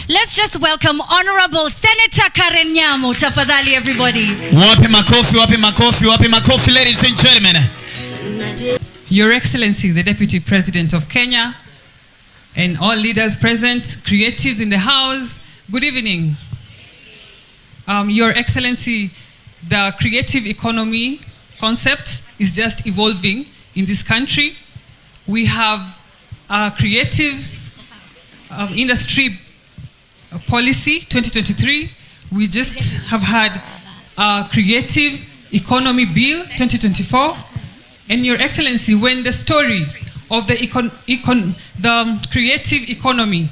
Let's just welcome Honorable Senator Karen Nyamu. Tafadhali everybody. Wapi makofi, wapi makofi, wapi makofi, ladies and gentlemen. Your Excellency, the Deputy President of Kenya, and all leaders present, creatives in the house, good evening. Your Excellency, the creative economy concept is just evolving in this country. We have a creative industry policy 2023. We just have had a creative economy bill 2024. And Your Excellency, when the story of the creative economy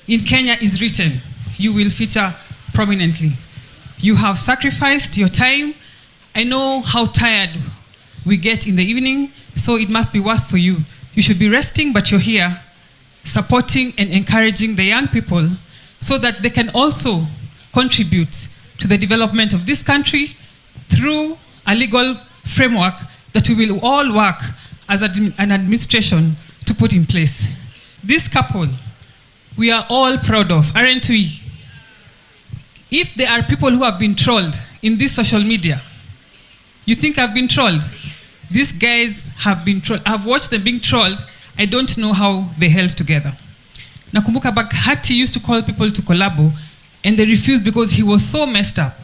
in Kenya is written, you will feature prominently. You have sacrificed your time. I know how tired we get in the evening, so it must be worse for you. You should be resting, but you're here supporting and encouraging the young people so that they can also contribute to the development of this country through a legal framework that we will all work as an administration to put in place. This couple, we are all proud of, aren't we? If there are people who have been trolled in this social media, you think I've been trolled? These guys have been trolled. I've watched them being trolled. I don't know how they held together. Nakumbuka Bahati used to call people to collabo, and they refused because he was so messed up.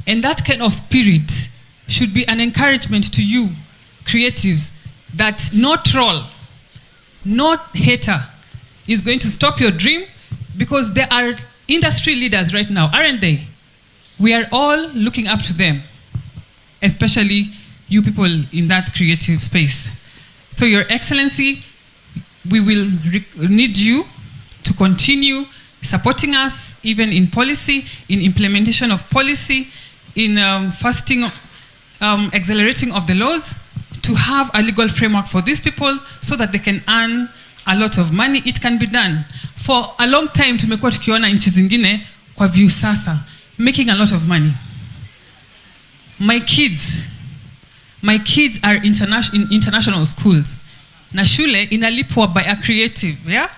And that kind of spirit should be an encouragement to you, creatives, that no troll, no hater is going to stop your dream, because there are industry leaders right now, aren't they? We are all looking up to them, especially you people in that creative space. So Your Excellency, we will need you to continue supporting us, even in policy, in implementation of policy, in accelerating of the laws, to have a legal framework for these people so that they can earn a lot of money. It can be done. For a long time, tumekuwa tukiona nchi zingine kwa viusasa making a lot of money. My kids are in international schools. Na shule inalipwa by a creative, yeah?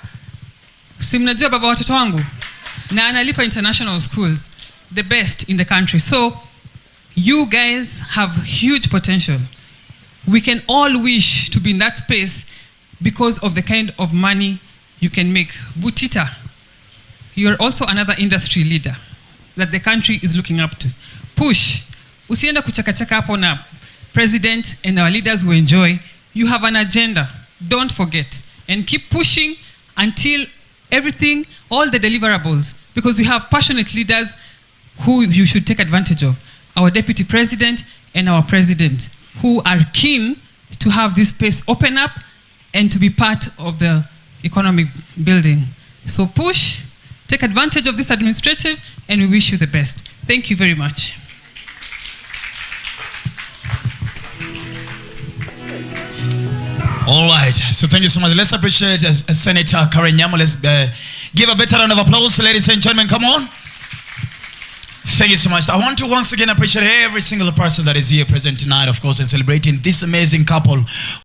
Si mnajua baba watoto wangu? Na analipa international schools, the best in the country. So you guys have huge potential. We can all wish to be in that space because of the kind of money you can make. Butita, you're also another industry leader that the country is looking up to. Push. Usienda kuchakachaka hapo na president and our leaders who enjoy. You have an agenda. Don't forget. And keep pushing until everything, all the deliverables, because we have passionate leaders who you should take advantage of. Our deputy president and our president, who are keen to have this space open up and to be part of the economic building. So push, take advantage of this administrative, and we wish you the best. Thank you very much. All right, so thank you so much. Let's appreciate Senator Karen Nyamu. Let's give a better round of applause, ladies and gentlemen. Come on. Thank you so much. I want to once again appreciate every single person that is here present tonight, of course, and celebrating this amazing couple.